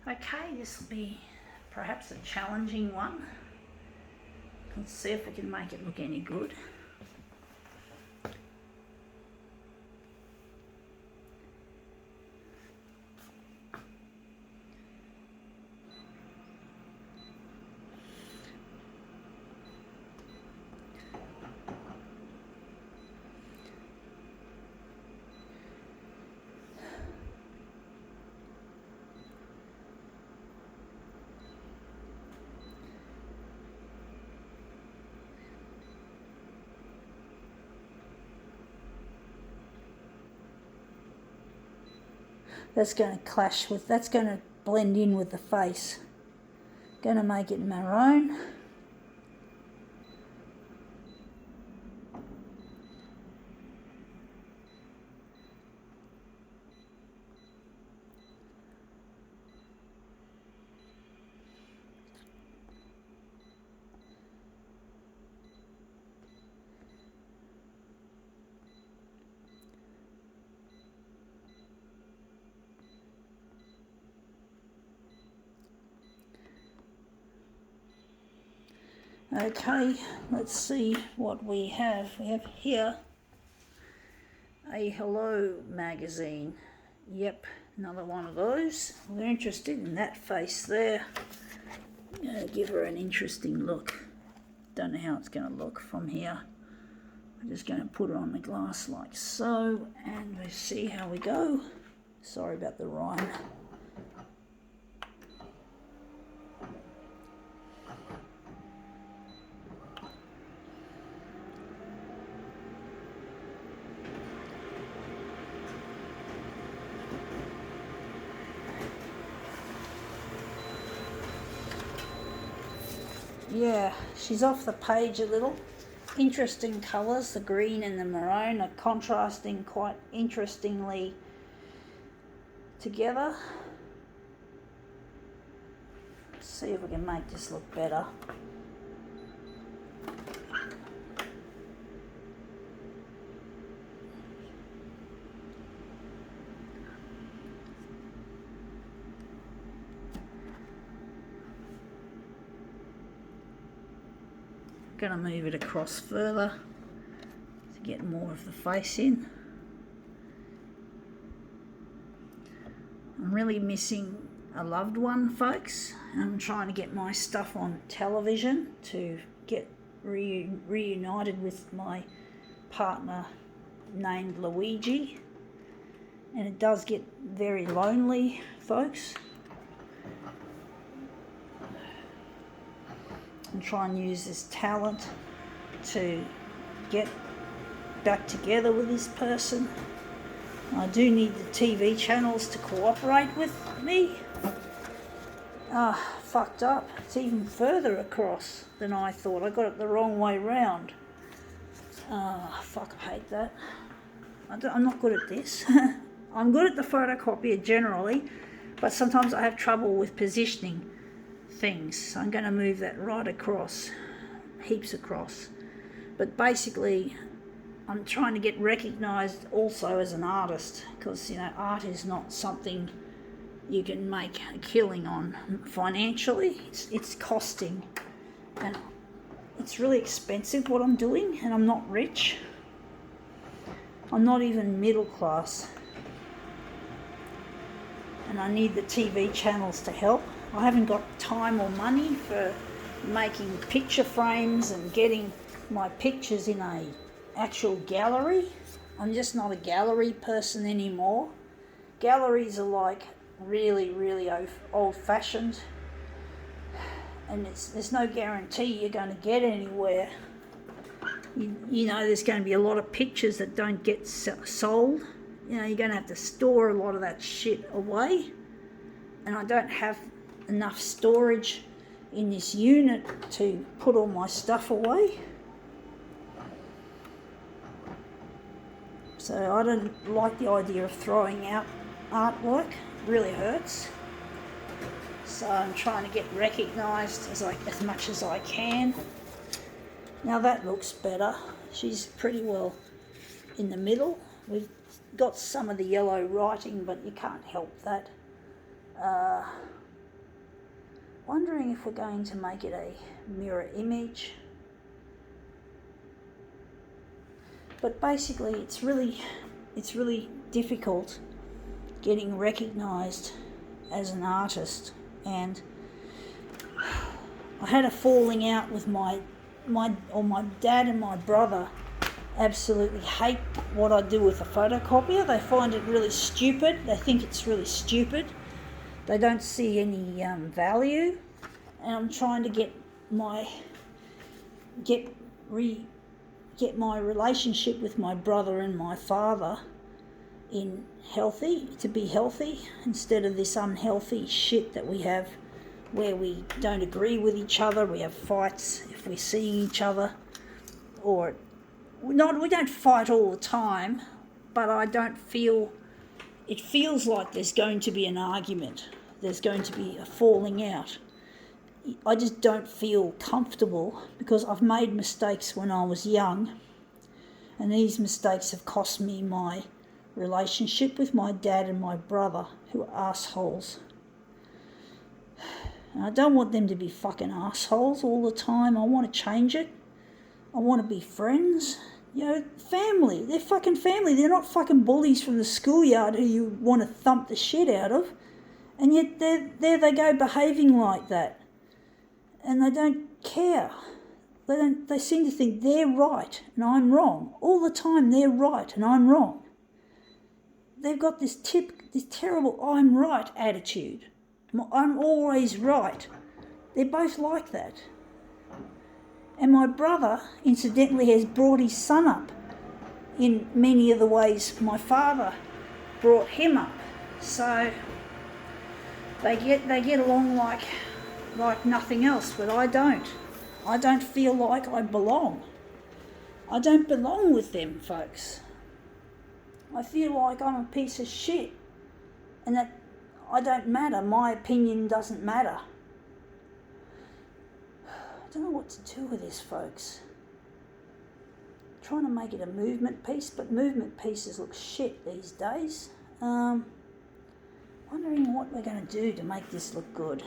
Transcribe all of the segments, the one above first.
Okay, this will be perhaps a challenging one. Let's see if we can make it look any good. That's going to clash with, that's going to blend in with the face. Going to make it maroon. Okay, let's see what we have. We have here a Hello magazine. Yep, another one of those. We're interested in that face there. I'm going to give her an interesting look. Don't know how it's going to look from here. I'm just going to put it on the glass like so, and we'll see how we go. Sorry about the rhyme. Yeah, she's off the page a little. Interesting colours, the green and the maroon are contrasting quite interestingly together. Let's see if we can make this look better. Going to move it across further to get more of the face in. I'm really missing a loved one, folks. I'm trying to get my stuff on television to get reunited with my partner named Luigi, and it does get very lonely, folks. And try and use this talent to get back together with this person. I do need the TV channels to cooperate with me. Fucked up. It's even further across than I thought. I got it the wrong way round. Fuck, I hate that. I'm not good at this. I'm good at the photocopier generally, but sometimes I have trouble with positioning things. So I'm going to move that right across, heaps across. But basically, I'm trying to get recognised also as an artist, because art is not something you can make a killing on financially. It's costing, and it's really expensive what I'm doing, and I'm not rich. I'm not even middle class, and I need the TV channels to help. I haven't got time or money for making picture frames and getting my pictures in a actual gallery. I'm just not a gallery person anymore. Galleries are like really, really old-fashioned, and there's no guarantee you're going to get anywhere. You know, there's going to be a lot of pictures that don't get sold. You're going to have to store a lot of that shit away, and I don't have enough storage in this unit to put all my stuff away. So I don't like the idea of throwing out artwork. It really hurts. So I'm trying to get recognised as much as I can. Now that looks better. She's pretty well in the middle. We've got some of the yellow writing, but you can't help that. Wondering if we're going to make it a mirror image. But basically it's really difficult getting recognised as an artist, and I had a falling out with my dad and my brother absolutely hate what I do with a photocopier. They find it really stupid. They think it's really stupid. They don't see any value, and I'm trying to get my relationship with my brother and my father to be healthy, instead of this unhealthy shit that we have, where we don't agree with each other. We have fights if we're seeing each other, or not. We don't fight all the time, but it feels like there's going to be an argument. There's going to be a falling out. I just don't feel comfortable because I've made mistakes when I was young, and these mistakes have cost me my relationship with my dad and my brother, who are assholes. And I don't want them to be fucking assholes all the time. I want to change it. I want to be friends. Family. They're fucking family. They're not fucking bullies from the schoolyard who you want to thump the shit out of. And yet there they go behaving like that. And they don't care. They seem to think they're right and I'm wrong. All the time they're right and I'm wrong. They've got this terrible I'm right attitude. I'm always right. They're both like that. And my brother, incidentally, has brought his son up in many of the ways my father brought him up. So they get along like nothing else, but I don't. I don't feel like I belong. I don't belong with them folks. I feel like I'm a piece of shit, and that I don't matter. My opinion doesn't matter. I don't know what to do with this, folks. I'm trying to make it a movement piece, but movement pieces look shit these days. Wondering what we're going to do to make this look good.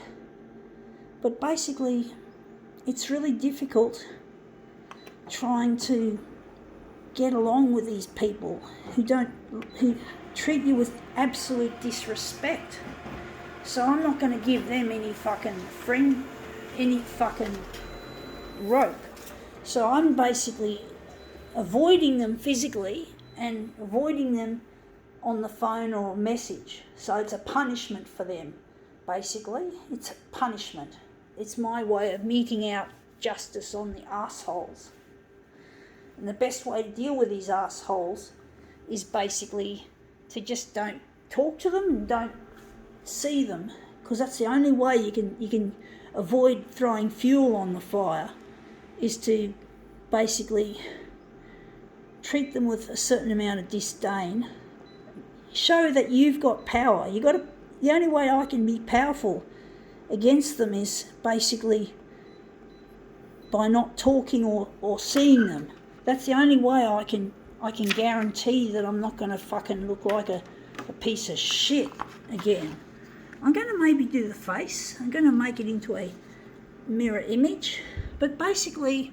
But basically, it's really difficult trying to get along with these people who treat you with absolute disrespect. So I'm not going to give them any fucking rope. So I'm basically avoiding them physically and avoiding them on the phone or a message. So it's a punishment for them, basically. It's a punishment. It's my way of meting out justice on the assholes. And the best way to deal with these assholes is basically to just don't talk to them and don't see them, because that's the only way you can avoid throwing fuel on the fire, is to basically treat them with a certain amount of disdain. Show that you've got power. The only way I can be powerful against them is basically by not talking or seeing them. That's the only way I can guarantee that I'm not going to fucking look like a piece of shit again. I'm going to maybe do the face. I'm going to make it into a mirror image. But basically,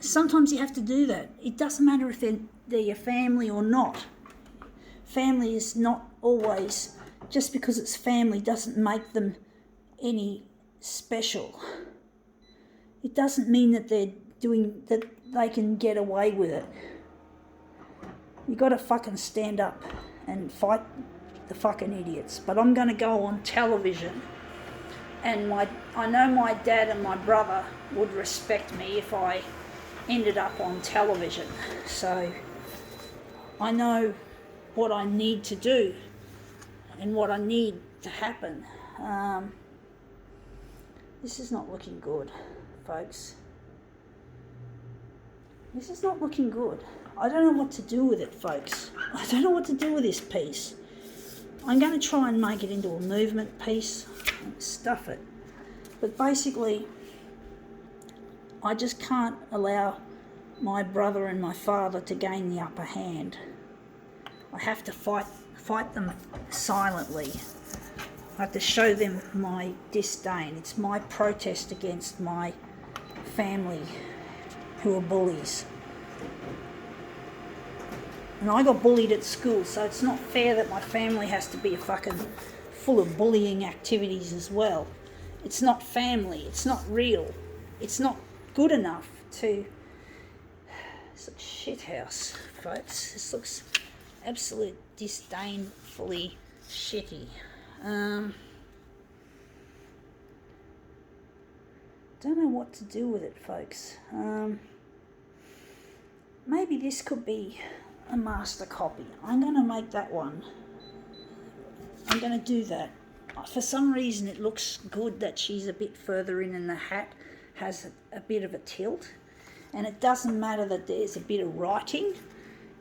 sometimes you have to do that. It doesn't matter if they're your family or not. Family is not always, just because it's family doesn't make them any special. It doesn't mean that that they can get away with it. You got to fucking stand up and fight the fucking idiots. But I'm going to go on television, and I know my dad and my brother would respect me if I ended up on television. So I know what I need to do and what I need to happen. This is not looking good, folks. This is not looking good. I don't know what to do with it, folks. I don't know what to do with this piece. I'm going to try and make it into a movement piece and stuff it. But basically, I just can't allow my brother and my father to gain the upper hand. I have to fight them silently. I have to show them my disdain. It's my protest against my family who are bullies. And I got bullied at school, so it's not fair that my family has to be fucking full of bullying activities as well. It's not family. It's not real. It's not good enough to... It's a shit house, folks. This looks absolute disdainfully shitty. Don't know what to do with it, folks. Maybe this could be a master copy. I'm going to make that one. I'm going to do that. For some reason it looks good that she's a bit further in and the hat has a bit of a tilt. And it doesn't matter that there's a bit of writing.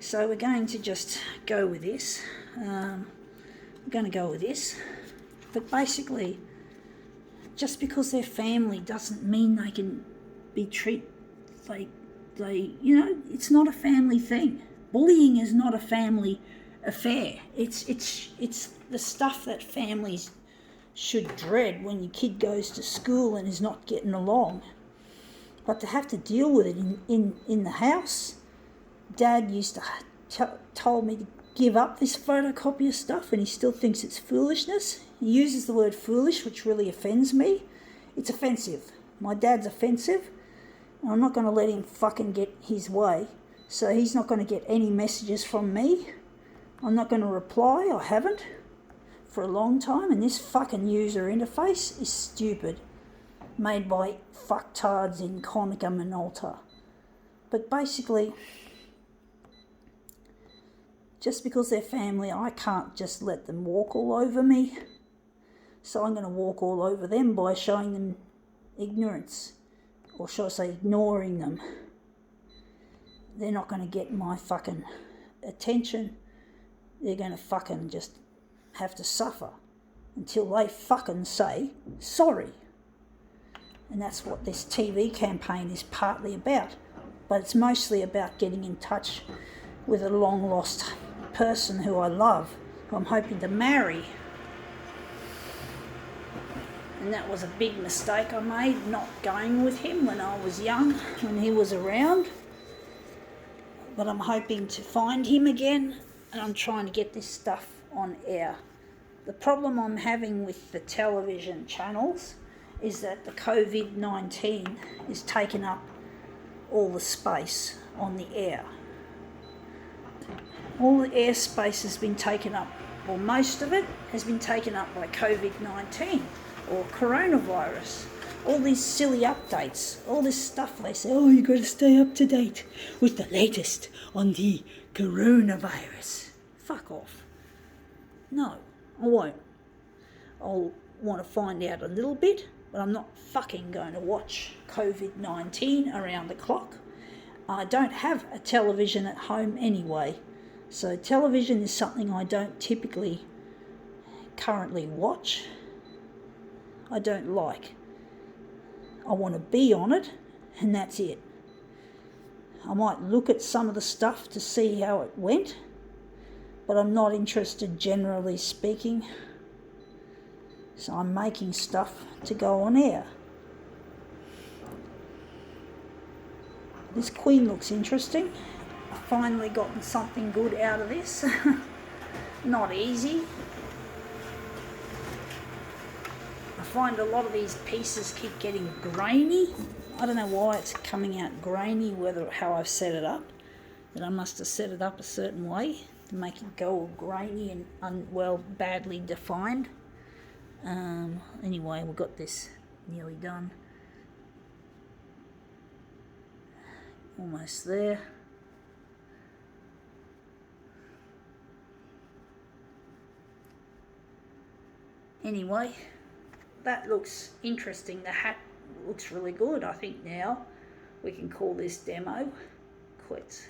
So we're going to just go with this. We're going to go with this. But basically, just because they're family doesn't mean they can be treated like it's not a family thing. Bullying is not a family affair. It's the stuff that families should dread when your kid goes to school and is not getting along. But to have to deal with it in the house, Dad used to told me to give up this photocopier stuff, and he still thinks it's foolishness. He uses the word foolish, which really offends me. It's offensive. My dad's offensive, and I'm not going to let him fucking get his way. So he's not going to get any messages from me. I'm not going to reply. I haven't for a long time, and this fucking user interface is stupid. Made by fucktards in Konica Minolta. But basically, just because they're family, I can't just let them walk all over me. So I'm going to walk all over them by showing them ignorance. Or should I say ignoring them. They're not going to get my fucking attention. They're going to fucking just have to suffer until they fucking say sorry. And that's what this TV campaign is partly about. But it's mostly about getting in touch with a long-lost person who I love, who I'm hoping to marry. And that was a big mistake I made, not going with him when I was young, when he was around. But I'm hoping to find him again, and I'm trying to get this stuff on air. The problem I'm having with the television channels is that the COVID-19 is taking up all the space on the air. All the airspace has been taken up, or most of it has been taken up by COVID-19 or coronavirus. All these silly updates, all this stuff they say, oh, you got to stay up to date with the latest on the coronavirus. Fuck off. No, I won't. I'll want to find out a little bit, but I'm not fucking going to watch COVID-19 around the clock. I don't have a television at home anyway, so television is something I don't typically currently watch. I don't like. I want to be on it, and that's it. I might look at some of the stuff to see how it went, but I'm not interested generally speaking. So I'm making stuff to go on air. This queen looks interesting. I've finally gotten something good out of this. Not easy. I find a lot of these pieces keep getting grainy. I don't know why it's coming out grainy, how I've set it up. That I must have set it up a certain way to make it go all grainy and badly defined. Anyway, we've got this nearly done. Almost there. Anyway, that looks interesting. The hat looks really good. I think now we can call this demo quits.